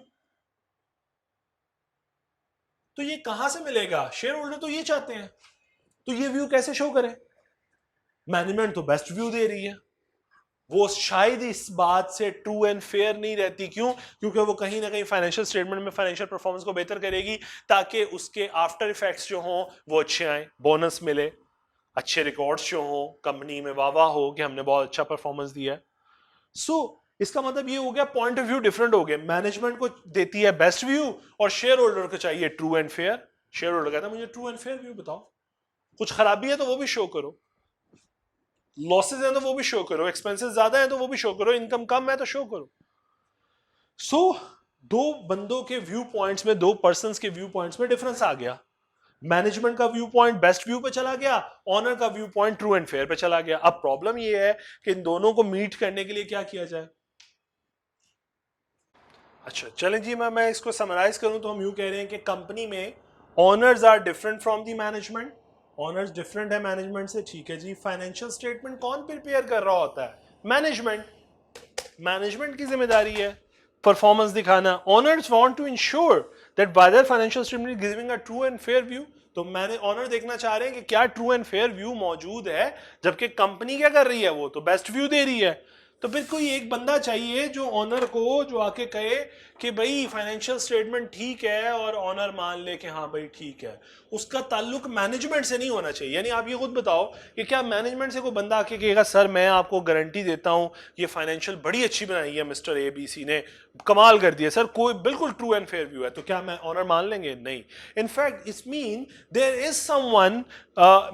तो ये कहां से मिलेगा? शेयर होल्डर तो ये चाहते हैं, तो ये व्यू कैसे शो करें? मैनेजमेंट तो बेस्ट व्यू दे रही है, वो शायद इस बात से ट्रू एंड फेयर नहीं रहती। क्यों? क्योंकि वो कहीं ना कहीं फाइनेंशियल स्टेटमेंट में फाइनेंशियल परफॉर्मेंस को बेहतर करेगी ताकि उसके आफ्टर इफेक्ट्स जो हों वो अच्छे आए, बोनस मिले, अच्छे रिकॉर्ड्स जो हों, कंपनी में वाह वाह हो कि हमने बहुत अच्छा परफॉर्मेंस दिया है। सो इसका मतलब ये हो गया पॉइंट ऑफ व्यू डिफरेंट हो गए। मैनेजमेंट को देती है बेस्ट व्यू और शेयर होल्डर को चाहिए true and fair. Share holder कहता है मुझे ट्रू एंड फेयर व्यू बताओ, कुछ खराबी है तो वो भी शो करो, लॉसेस हैं तो वो भी शो करो, एक्सपेंसेस ज्यादा है तो वो भी शो करो, इनकम कम है तो शो करो। सो दो बंदों के व्यू पॉइंट्स में, दो पर्संस के व्यू पॉइंट्स में डिफरेंस आ गया। मैनेजमेंट का व्यू पॉइंट बेस्ट व्यू पे चला गया, ऑनर का view point true and fair पे चला गया। अब प्रॉब्लम ये है कि इन दोनों को मीट करने के लिए क्या किया जाए? अच्छा चलें जी, मैं इसको समराइज करूं तो हम यूं कह रहे हैं कि कंपनी में owners are different from the management, owners different है मैनेजमेंट से, ठीक है जी। फाइनेंशियल स्टेटमेंट कौन प्रिपेयर कर रहा होता है? मैनेजमेंट, मैनेजमेंट की जिम्मेदारी है परफॉर्मेंस दिखाना। Owners want to ensure that by their financial statement giving a true and fair view. तो मैंने ऑनर देखना चाह रहे हैं कि क्या ट्रू एंड फेयर व्यू मौजूद है, जबकि कंपनी क्या कर रही है, वो तो बेस्ट व्यू दे रही है। तो फिर कोई एक बंदा चाहिए जो ऑनर को जो आके कहे कि भाई फाइनेंशियल स्टेटमेंट ठीक है, और ऑनर मान ले कि हाँ भाई ठीक है। उसका ताल्लुक मैनेजमेंट से नहीं होना चाहिए। यानी आप ये खुद बताओ कि क्या मैनेजमेंट से कोई बंदा आके कहेगा सर मैं आपको गारंटी देता हूं ये फाइनेंशियल बड़ी अच्छी बनाई है मिस्टर एबीसी ने, कमाल कर दिया सर, कोई बिल्कुल ट्रू एंड फेयर व्यू है, तो क्या मैं ऑनर मान लेंगे? नहीं। In fact it's mean there is someone,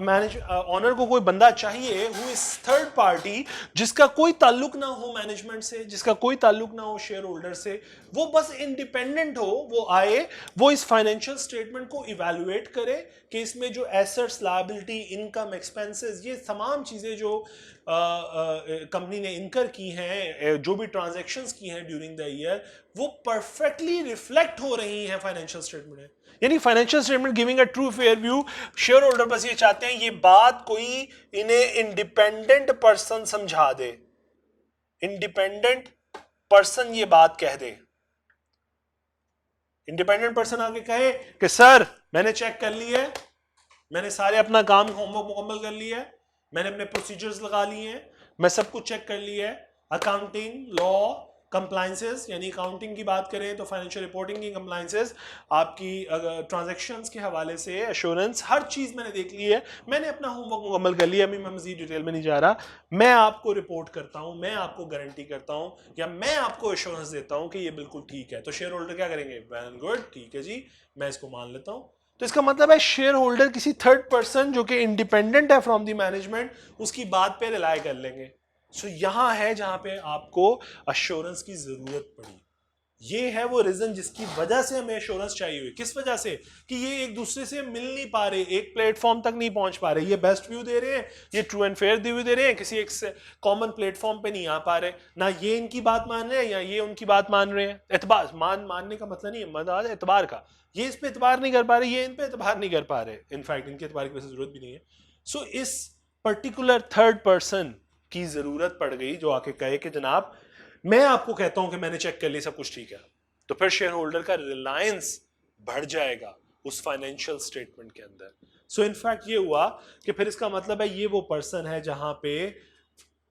manage owner को कोई बंदा चाहिए हु इज थर्ड पार्टी, जिसका कोई ताल्लुक ना हो मैनेजमेंट से, जिसका कोई ताल्लुक ना हो शेयर होल्डर से, वो बस इंडिपेंडेंट हो, वो आए, वो इस फाइनेंशियल स्टेटमेंट को इवैल्यूएट करे कि इसमें जो एसेट्स, लायबिलिटी, इनकम, एक्सपेंसेस, ये तमाम चीजें जो कंपनी ने इनकर की हैं, जो भी ट्रांजैक्शंस की हैं ड्यूरिंग द ईयर, वो परफेक्टली रिफ्लेक्ट हो रही हैं फाइनेंशियल स्टेटमेंट में। यानी financial statement giving a true fair view, share holder बस ये चाहते हैं ये बात कोई इन्हें इंडिपेंडेंट पर्सन समझा दे, इंडिपेंडेंट पर्सन ये बात कह दे, इंडिपेंडेंट पर्सन आके कहे कि सर मैंने चेक कर लिया है, मैंने सारे अपना काम होमवर्क मुकम्मल कर लिया है, मैंने अपने प्रोसीजर्स लगा लिए हैं, मैं सब कुछ चेक कर लिया है, अकाउंटिंग, लॉ, कंप्लायंसेस, यानी अकाउंटिंग की बात करें तो फाइनेंशियल रिपोर्टिंग की कंप्लायंसेस, आपकी ट्रांजैक्शंस के हवाले से एश्योरेंस, हर चीज़ मैंने देख ली है, मैंने अपना होमवर्क मुकम्मल कर लिया। अभी मैं मजीद डिटेल में नहीं जा रहा, मैं आपको रिपोर्ट करता हूं, मैं आपको गारंटी करता हूं, या मैं आपको एश्योरेंस देता हूं कि ये बिल्कुल ठीक है। तो शेयर होल्डर क्या करेंगे? वेल गुड, ठीक है जी, मैं इसको मान लेता हूं। तो इसका मतलब है शेयर होल्डर किसी थर्ड पर्सन जो कि इंडिपेंडेंट है फ्रॉम द मैनेजमेंट, उसकी बात पे रिलाय कर लेंगे। सो यहां है जहां पे आपको अश्योरेंस की जरूरत पड़ी। ये है वो रीजन जिसकी वजह से हमें एश्योरेंस चाहिए हुई। किस वजह से? कि ये एक दूसरे से मिल नहीं पा रहे, एक प्लेटफॉर्म तक नहीं पहुंच पा रहे। ये बेस्ट व्यू दे रहे हैं, ये ट्रू एंड फेयर व्यू दे रहे हैं, किसी एक कॉमन प्लेटफॉर्म पे नहीं आ पा रहे। ना ये इनकी बात मान रहे हैं या ये उनकी बात मान रहे हैं। एतबार मानने का मतलब नहीं है, मतलब एतबार का, ये इस पे एतबार नहीं कर पा रहे, ये इन पे एतबार नहीं कर पा रहे। इनफैक्ट इनके एतबार की वैसे जरूरत भी नहीं है। सो इस पर्टिकुलर थर्ड पर्सन की जरूरत पड़ गई जो आके कहे कि जनाब मैं आपको कहता हूं कि मैंने चेक कर लिया, सब कुछ ठीक है। तो फिर शेयर होल्डर का रिलायंस बढ़ जाएगा उस फाइनेंशियल स्टेटमेंट के अंदर। सो इनफैक्ट ये हुआ कि फिर इसका मतलब है ये वो पर्सन है जहां पे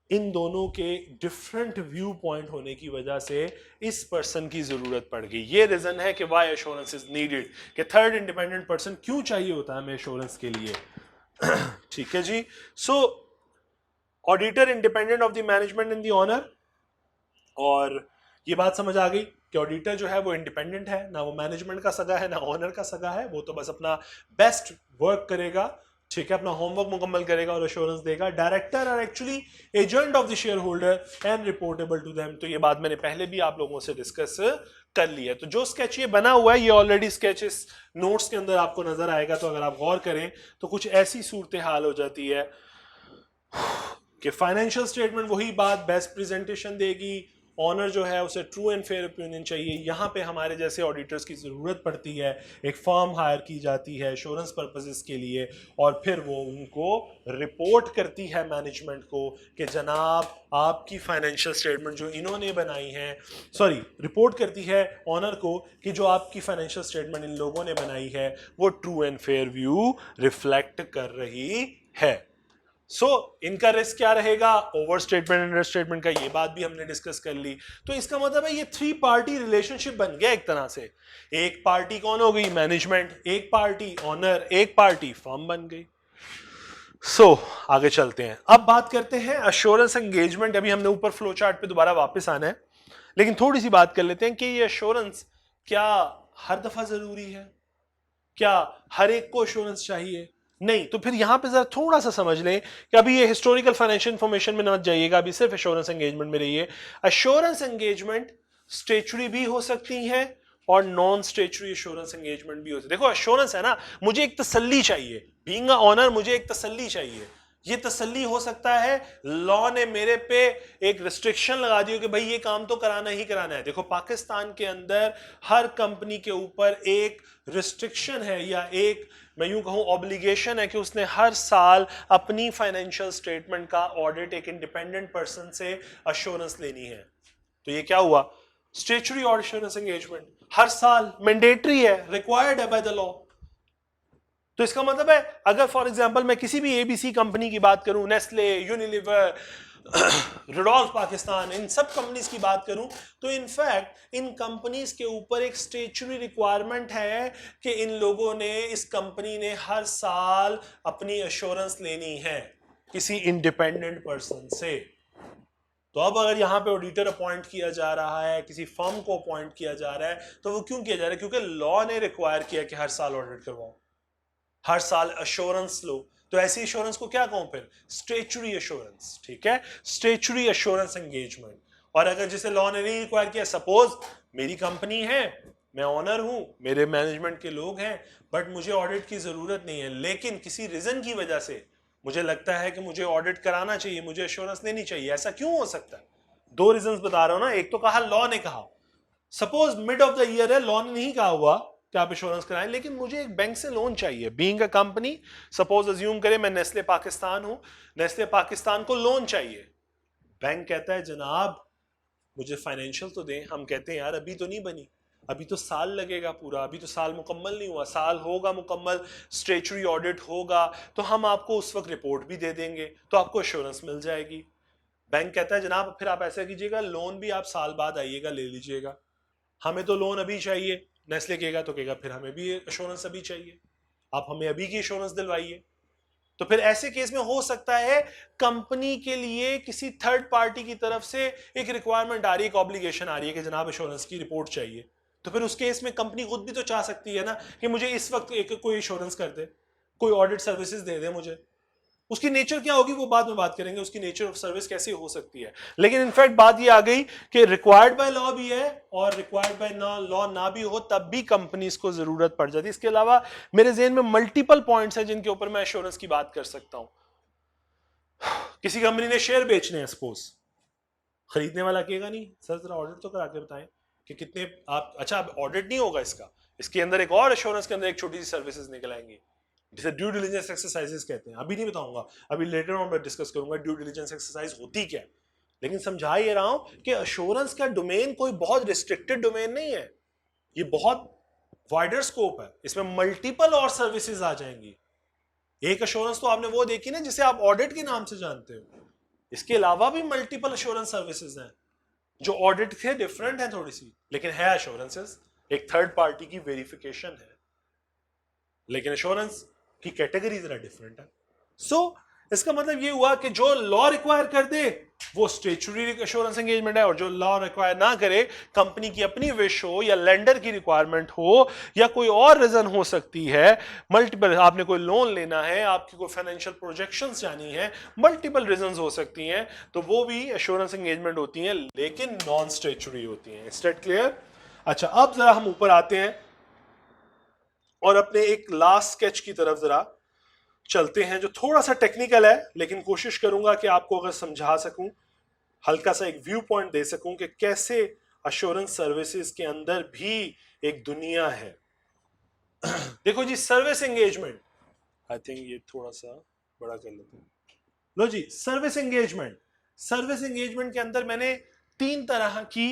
इन दोनों के डिफरेंट व्यू पॉइंट होने की वजह से इस पर्सन की जरूरत पड़ गई। ये रीजन है कि व्हाई एश्योरेंस इज नीडेड, कि थर्ड इंडिपेंडेंट पर्सन क्यों चाहिए होता है हमें एश्योरेंस के लिए। ठीक है जी। So auditor independent of the management and the owner, और ये बात समझ आ गई कि ऑडिटर जो है वो इंडिपेंडेंट है, ना वो मैनेजमेंट का सगा है ना ऑनर का सगा है, वो तो बस अपना बेस्ट वर्क करेगा, ठीक है, अपना होमवर्क मुकम्मल करेगा और एश्योरेंस देगा। Director are actually agent of the shareholder and reportable to them. तो ये बात मैंने पहले भी आप लोगों से डिस्कस कर ली है। तो जो स्केच ये बना हुआ है, ये ऑलरेडी स्केच इस नोट्स के अंदर आपको नजर आएगा। तो अगर आप गौर करें तो कुछ ऐसी सूरत हाल हो जाती है कि फाइनेंशियल स्टेटमेंट वही बात बेस्ट प्रेजेंटेशन देगी, ऑनर जो है उसे ट्रू एंड फेयर ओपिनियन चाहिए। यहाँ पे हमारे जैसे ऑडिटर्स की ज़रूरत पड़ती है, एक फर्म हायर की जाती है एश्योरेंस पर्पसेस के लिए, और फिर वो उनको रिपोर्ट करती है मैनेजमेंट को कि जनाब आपकी फाइनेंशियल स्टेटमेंट जो इन्होंने बनाई है, सॉरी रिपोर्ट करती है ऑनर को कि जो आपकी फाइनेंशियल स्टेटमेंट इन लोगों ने बनाई है वो true and fair view reflect कर रही है। इनका रिस्क क्या रहेगा? ओवर स्टेटमेंट, अंडर स्टेटमेंट का, ये बात भी हमने डिस्कस कर ली। तो इसका मतलब है ये 3 पार्टी रिलेशनशिप बन गया एक तरह से। एक पार्टी कौन हो गई? मैनेजमेंट, एक पार्टी ऑनर, एक पार्टी फर्म बन गई। आगे चलते हैं, अब बात करते हैं अश्योरेंस एंगेजमेंट। अभी हमने ऊपर फ्लो चार्ट पे दोबारा वापस आना है, लेकिन थोड़ी सी बात कर लेते हैं कि ये अश्योरेंस क्या हर दफा जरूरी है? क्या हर एक को अश्योरेंस चाहिए? नहीं। तो फिर यहां पे जरा थोड़ा सा समझ लें कि अभी ये हिस्टोरिकल फाइनेंशियल इंफॉर्मेशन में मत जाइएगा, अभी सिर्फ एश्योरेंस एंगेजमेंट में रहिए। अश्योरेंस एंगेजमेंट स्टेचुरी भी हो सकती है और नॉन स्टेचुरी एश्योरेंस एंगेजमेंट भी हो सकती है। देखो अश्योरेंस है ना, मुझे एक तसल्ली चाहिए, बीइंग अ ऑनर मुझे एक तसल्ली चाहिए। ये तसल्ली हो सकता है लॉ ने मेरे पे एक रिस्ट्रिक्शन लगा दी हो कि भाई ये काम तो कराना ही कराना है। देखो पाकिस्तान के अंदर हर कंपनी के ऊपर एक रिस्ट्रिक्शन है, या एक मैं यूं कहूं ऑब्लिगेशन है कि उसने हर साल अपनी फाइनेंशियल स्टेटमेंट का ऑडिट एक इंडिपेंडेंट पर्सन से अश्योरेंस लेनी है। तो ये क्या हुआ? स्टेचुरी अश्योरेंस एंगेजमेंट हर साल मैंडेटरी है, रिक्वायर्ड है बाय द लॉ। तो इसका मतलब है अगर फॉर एग्जांपल मैं किसी भी एबीसी कंपनी की बात करूं, नेस्ले, यूनिलीवर, रुडोल्फ पाकिस्तान, इन सब कंपनीज की बात करूं, तो इनफैक्ट इन कंपनीज के ऊपर एक स्टेचुरी रिक्वायरमेंट है कि इन लोगों ने, इस कंपनी ने हर साल अपनी अश्योरेंस लेनी है किसी इंडिपेंडेंट पर्सन से। तो अब अगर यहां पे ऑडिटर अपॉइंट किया जा रहा है, किसी फर्म को अपॉइंट किया जा रहा है, तो वो क्यों किया जा रहा है? क्योंकि लॉ ने रिक्वायर किया कि हर साल ऑडिट करवाओ, हर साल अश्योरेंस लो। तो ऐसी अश्योरेंस को क्या कहूं फिर? Statutory assurance. ठीक है, स्टेचुरी अश्योरेंस एंगेजमेंट। और अगर जिसे लॉ ने नहीं रिक्वायर किया, सपोज मेरी कंपनी है, मैं ऑनर हूं, मेरे मैनेजमेंट के लोग हैं, बट मुझे ऑडिट की जरूरत नहीं है, लेकिन किसी रीजन की वजह से मुझे लगता है कि मुझे ऑडिट कराना चाहिए, मुझे एश्योरेंस लेनी चाहिए। ऐसा क्यों हो सकता है? 2 रीजंस बता रहा हूं ना। एक तो कहा लॉ ने कहा, suppose mid of the year है, लॉ ने नहीं कहा हुआ कि आप इंश्योरेंस कराएं, लेकिन मुझे एक बैंक से लोन चाहिए। Being a company, suppose assume करें मैं नेस्ले पाकिस्तान हूं, नेस्ले पाकिस्तान को लोन चाहिए। बैंक कहता है जनाब मुझे फाइनेंशियल तो दें। हम कहते हैं यार अभी तो नहीं बनी, अभी तो साल लगेगा पूरा, अभी तो साल मुकम्मल नहीं हुआ, साल होगा मुकम्मल, स्टेचुरी ऑडिट होगा, तो हम आपको उस वक्त रिपोर्ट भी दे देंगे, तो आपको एश्योरेंस मिल जाएगी। बैंक कहता है जनाब फिर आप ऐसा कीजिएगा, लोन भी आप साल बाद आइएगा ले लीजिएगा, हमें तो लोन अभी चाहिए। नेस्ले कहेगा तो कहेगा फिर हमें भी एश्योरेंस अभी चाहिए, आप हमें अभी की एश्योरेंस दिलवाइए। तो फिर ऐसे केस में हो सकता है कंपनी के लिए किसी थर्ड पार्टी की तरफ से एक रिक्वायरमेंट आ रही है, एक ऑब्लिगेशन आ रही है कि जनाब एश्योरेंस की रिपोर्ट चाहिए। तो फिर उस केस में कंपनी खुद भी तो चाह सकती है ना कि मुझे इस वक्त एक कोई एश्योरेंस कर दे, कोई ऑडिट सर्विसेज दे दे मुझे। उसकी नेचर क्या होगी वो बाद में बात करेंगे, उसकी नेचर ऑफ सर्विस कैसी हो सकती है। लेकिन इनफैक्ट बात ये आ गई कि रिक्वायर्ड बाय लॉ भी है और रिक्वायर्ड बाय लॉ ना भी हो तब भी कंपनीज को जरूरत पड़ जाती है। इसके अलावा मेरे ज़हन में मल्टीपल पॉइंट्स हैं जिनके ऊपर मैं एश्योरेंस की बात कर सकता हूं। किसी कंपनी ने शेयर बेचने हैं, सपोज खरीदने वाला कहेगा नहीं सर जरा ऑडिट तो करा के बताएं कि कितने आप, अच्छा अब ऑडिट नहीं होगा इसका, इसके अंदर एक और एश्योरेंस के अंदर एक छोटी सी सर्विसेज निकल आएंगी जिसे ड्यू डिलिजेंस एक्सरसाइजेस कहते हैं। अभी नहीं बताऊंगा, अभी लेटर ऑन मैं डिस्कस करूंगा ड्यू डिलिजेंस एक्सरसाइज होती क्या है। लेकिन समझा ये रहा हूं कि एश्योरेंस का डोमेन कोई बहुत रिस्ट्रिक्टेड डोमेन नहीं है, ये बहुत वाइडर स्कोप है, इसमें मल्टीपल और सर्विसेज आ जाएंगी। एक एश्योरेंस तो आपने वो देखी ना जिसे आप ऑडिट के नाम से जानते हो, इसके अलावा भी मल्टीपल एश्योरेंस सर्विसेज हैं जो ऑडिट से डिफरेंट है थोड़ी सी, लेकिन है एश्योरेंसेस, एक थर्ड पार्टी की वेरिफिकेशन है, लेकिन एश्योरेंस की कैटेगरी जरा डिफरेंट है। इसका मतलब ये हुआ कि जो लॉ रिक्वायर कर दे वो स्टेचुरी एश्योरेंस एंगेजमेंट है, और जो लॉ रिक्वायर ना करे, कंपनी की अपनी विश हो या लेंडर की रिक्वायरमेंट हो या कोई और रीजन हो सकती है, मल्टीपल, आपने कोई लोन लेना है, आपकी कोई फाइनेंशियल प्रोजेक्शंस जानी है, मल्टीपल रीजंस हो सकती हैं, तो वो भी एश्योरेंस एंगेजमेंट होती हैं, लेकिन नॉन स्टेचुरी होती हैं। State clear? अच्छा, अब जरा हम ऊपर आते हैं और अपने एक लास्ट स्केच की तरफ जरा चलते हैं जो थोड़ा सा टेक्निकल है, लेकिन कोशिश करूंगा कि आपको अगर समझा सकूं हल्का सा एक व्यू पॉइंट दे सकूं कि कैसे अश्योरेंस सर्विसेज के अंदर भी एक दुनिया है। देखो जी, सर्विस एंगेजमेंट, आई थिंक ये थोड़ा सा बड़ा कर लेते हैं। लो जी, सर्विस एंगेजमेंट, सर्विस एंगेजमेंट के अंदर मैंने 3 तरह की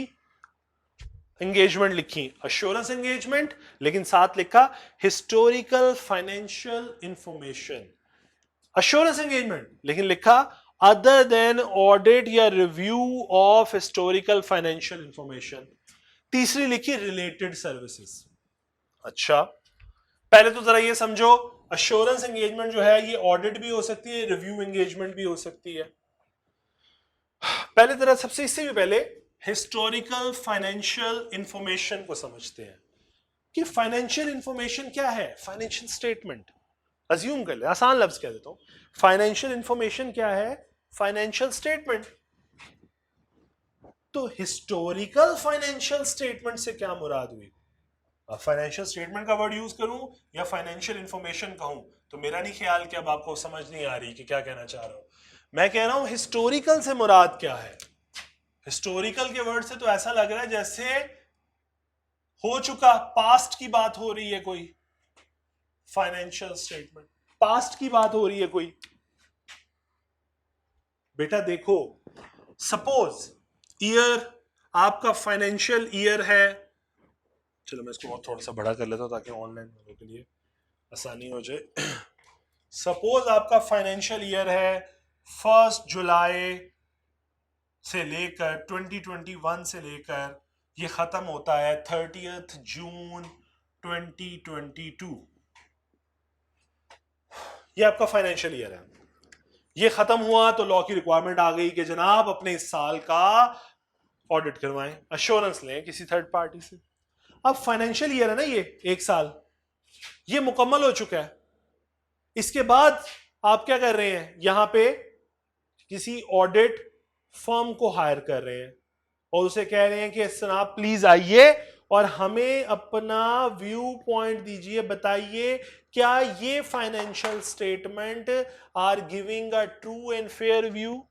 एंगेजमेंट लिखी, अश्योरेंस एंगेजमेंट, लेकिन साथ लिखा historical financial information. Assurance engagement लेकिन लिखा अदर देन ऑडिट या review of historical financial information. तीसरी लिखी रिलेटेड सर्विसेज। अच्छा, पहले तो जरा ये समझो, अश्योरेंस एंगेजमेंट जो है ये ऑडिट भी हो सकती है, रिव्यू एंगेजमेंट भी हो सकती है। पहले जरा सबसे इससे भी पहले हिस्टोरिकल फाइनेंशियल इंफॉर्मेशन को समझते हैं कि फाइनेंशियल इंफॉर्मेशन क्या है। फाइनेंशियल स्टेटमेंट अज्यूम कर ले, आसान लफ्ज कह देता हूं, फाइनेंशियल इंफॉर्मेशन क्या है, फाइनेंशियल स्टेटमेंट। तो हिस्टोरिकल फाइनेंशियल स्टेटमेंट से क्या मुराद हुई? फाइनेंशियल स्टेटमेंट का वर्ड यूज करूं या फाइनेंशियल इंफॉर्मेशन कहूं, तो मेरा नहीं ख्याल कि अब आपको समझ नहीं आ रही कि क्या कहना चाह रहा हूं। मैं कह रहा हूं हिस्टोरिकल से मुराद क्या है। हिस्टोरिकल के वर्ड से तो ऐसा लग रहा है जैसे हो चुका, पास्ट की बात हो रही है कोई। फाइनेंशियल स्टेटमेंट पास्ट की बात हो रही है कोई। बेटा देखो, सपोज ईयर आपका फाइनेंशियल ईयर है, चलो मैं इसको थोड़ा सा बड़ा कर लेता हूं ताकि ऑनलाइन वालों के लिए आसानी हो जाए। सपोज आपका फाइनेंशियल ईयर है 1 जुलाई से लेकर 2021 से लेकर ये खत्म होता है 30 जून 2022। ये आपका फाइनेंशियल ईयर है। ये खत्म हुआ तो लॉ की रिक्वायरमेंट आ गई कि जनाब अपने इस साल का ऑडिट करवाएं, अश्योरेंस लें किसी थर्ड पार्टी से। अब फाइनेंशियल ईयर है ना, ये एक साल ये मुकम्मल हो चुका है। इसके बाद आप क्या कर रहे हैं, यहां पे किसी ऑडिट फर्म को हायर कर रहे हैं और उसे कह रहे हैं कि जनाब प्लीज आइए और हमें अपना व्यू पॉइंट दीजिए, बताइए क्या ये financial statement are giving a true and fair view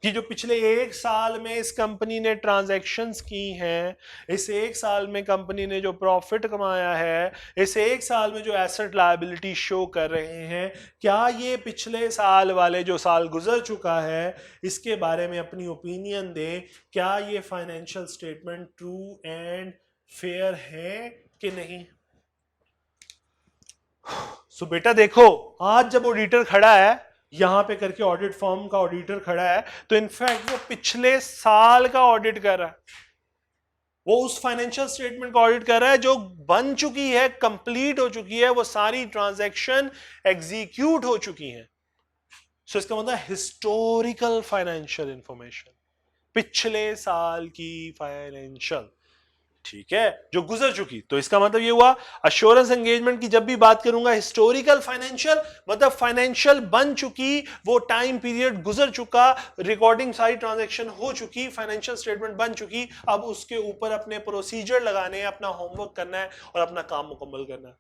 कि जो पिछले एक साल में इस कंपनी ने ट्रांजैक्शंस की हैं, इस एक साल में कंपनी ने जो प्रॉफिट कमाया है, इस एक साल में जो एसेट लायबिलिटी शो कर रहे हैं, क्या ये पिछले साल वाले जो साल गुजर चुका है इसके बारे में अपनी ओपिनियन दें, क्या ये financial statement true and fair है कि नहीं। सो बेटा देखो, आज जब ऑडिटर खड़ा है यहां पे करके, ऑडिट फर्म का ऑडिटर खड़ा है, तो इनफैक्ट वो पिछले साल का ऑडिट कर रहा है, वो उस फाइनेंशियल स्टेटमेंट का ऑडिट कर रहा है जो बन चुकी है, कंप्लीट हो चुकी है, वो सारी ट्रांजैक्शन एग्जीक्यूट हो चुकी हैं। सो इसका मतलब हिस्टोरिकल फाइनेंशियल इंफॉर्मेशन, पिछले साल की फाइनेंशियल, ठीक है, जो गुजर चुकी। तो इसका मतलब ये हुआ अश्योरेंस एंगेजमेंट की जब भी बात करूंगा हिस्टोरिकल फाइनेंशियल, मतलब फाइनेंशियल बन चुकी, वो टाइम पीरियड गुजर चुका, रिकॉर्डिंग सारी ट्रांजैक्शन हो चुकी, फाइनेंशियल स्टेटमेंट बन चुकी, अब उसके ऊपर अपने प्रोसीजर लगाने हैं, अपना होमवर्क करना है और अपना काम मुकम्मल करना है।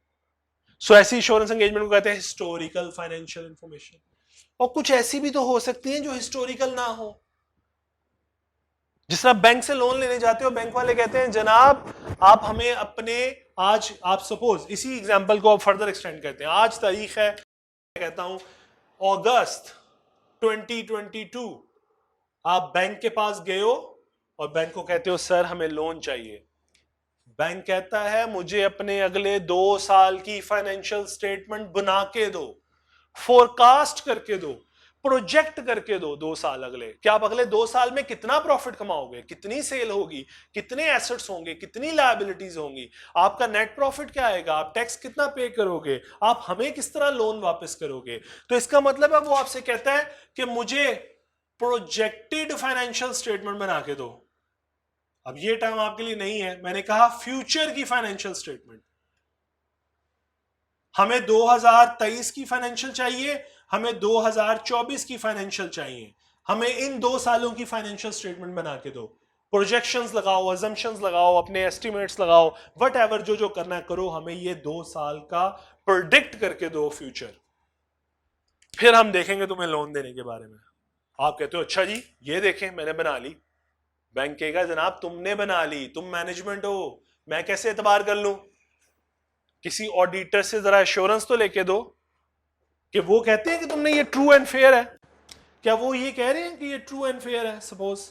सो ऐसी इंश्योरेंस एंगेजमेंट को कहते हैं हिस्टोरिकल फाइनेंशियल इंफॉर्मेशन। और कुछ ऐसी भी तो हो सकती है जो हिस्टोरिकल ना हो, जिस तरह बैंक से लोन लेने जाते हो, बैंक वाले कहते हैं जनाब आप हमें अपने, आज आप सपोज इसी एग्जांपल को आप फर्दर एक्सटेंड करते हैं, आज तारीख है, कहता हूं अगस्त 2022, आप बैंक के पास गए हो और बैंक को कहते हो सर हमें लोन चाहिए। बैंक कहता है मुझे अपने अगले 2 साल की फाइनेंशियल स्टेटमेंट बना के दो, फोरकास्ट करके दो, प्रोजेक्ट करके दो 2 साल अगले, क्या आप अगले 2 साल में कितना प्रॉफिट कमाओगे, कितनी सेल होगी, कितने एसेट्स होंगे, कितनी लायबिलिटीज होंगी, आपका नेट प्रॉफिट क्या आएगा, आप टैक्स कितना पे करोगे, आप हमें किस तरह लोन वापस करोगे। तो इसका मतलब है वो आपसे कहता है कि मुझे प्रोजेक्टेड फाइनेंशियल स्टेटमेंट बना के दो। अब ये टर्म आपके लिए नहीं है, मैंने कहा फ्यूचर की फाइनेंशियल स्टेटमेंट। हमें 2023 की फाइनेंशियल चाहिए, हमें 2024 की फाइनेंशियल चाहिए, हमें इन 2 सालों की फाइनेंशियल स्टेटमेंट बना के दो। प्रोजेक्शंस लगाओ, अजम्पशंस लगाओ, अपने एस्टिमेट्स लगाओ, वट एवर जो जो करना है करो, हमें ये 2 साल का प्रोडिक्ट करके दो फ्यूचर, फिर हम देखेंगे तुम्हें लोन देने के बारे में। आप कहते हो अच्छा जी ये देखें मैंने बना ली, बैंक कहेगा जनाब तुमने बना ली, तुम मैनेजमेंट हो, मैं कैसे एतबार कर लूं? किसी ऑडिटर से जरा एश्योरेंस तो लेके दो कि वो कहते हैं कि तुमने ये ट्रू एंड फेयर है, क्या वो ये कह रहे हैं कि ये ट्रू एंड फेयर है? सपोज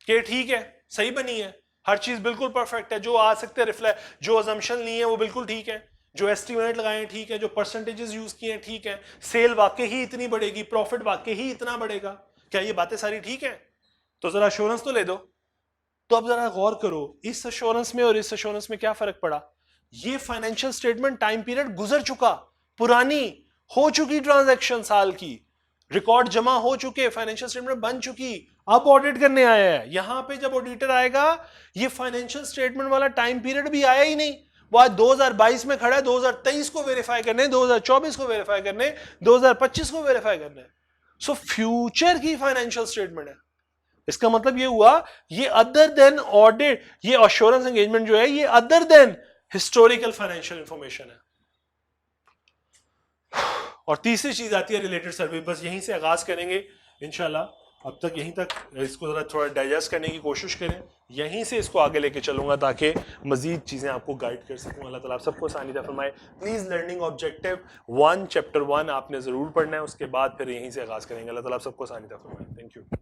कि ठीक है, सही बनी है, हर चीज बिल्कुल परफेक्ट है, जो आ सकते हैं रिफ्लेक्ट, जो अजम्पशन लिए हैं वो बिल्कुल ठीक है, जो एस्टिमेट लगाए हैं ठीक है, जो परसेंटेजेस यूज किए हैं ठीक है, सेल वाकई ही इतनी बढ़ेगी, प्रॉफिट वाकई ही इतना बढ़ेगा, क्या ये बातें सारी ठीक है? तो जरा अश्योरेंस तो ले दो। तो अब जरा गौर करो इस अश्योरेंस में और इस अश्योरेंस में क्या फर्क पड़ा? ये फाइनेंशियल स्टेटमेंट टाइम पीरियड गुजर चुका, पुरानी हो चुकी ट्रांजैक्शन, साल की रिकॉर्ड जमा हो चुके, फाइनेंशियल स्टेटमेंट बन चुकी, अब ऑडिट करने आया है। यहां पे जब ऑडिटर आएगा ये फाइनेंशियल स्टेटमेंट वाला टाइम पीरियड भी आया ही नहीं, वो आज 2022 में खड़ा है, 2023 को वेरीफाई करने, 2024 को वेरीफाई करने, 2025 को वेरीफाई करने। सो फ्यूचर की फाइनेंशियल स्टेटमेंट है। इसका मतलब ये हुआ ये अदर देन ऑडिट, ये अश्योरेंस एंगेजमेंट जो है ये other than historical financial information है। और तीसरी चीज आती है रिलेटेड सर्वे, बस यहीं से आगाज करेंगे इंशाल्लाह। अब तक यहीं तक इसको जरा थोड़ा डाइजेस्ट करने की कोशिश करें, यहीं से इसको आगे लेके चलूंगा ताकि मजीद चीजें आपको गाइड कर सकूं। अल्लाह ताला आप सबको आसानी दे फरमाए। प्लीज लर्निंग ऑब्जेक्टिव 1 चैप्टर 1 आपने जरूर पढ़ना है, उसके बाद फिर यहीं से आगाज करेंगे। अल्लाह ताला आप सबको आसानी दे फरमाए। Thank you.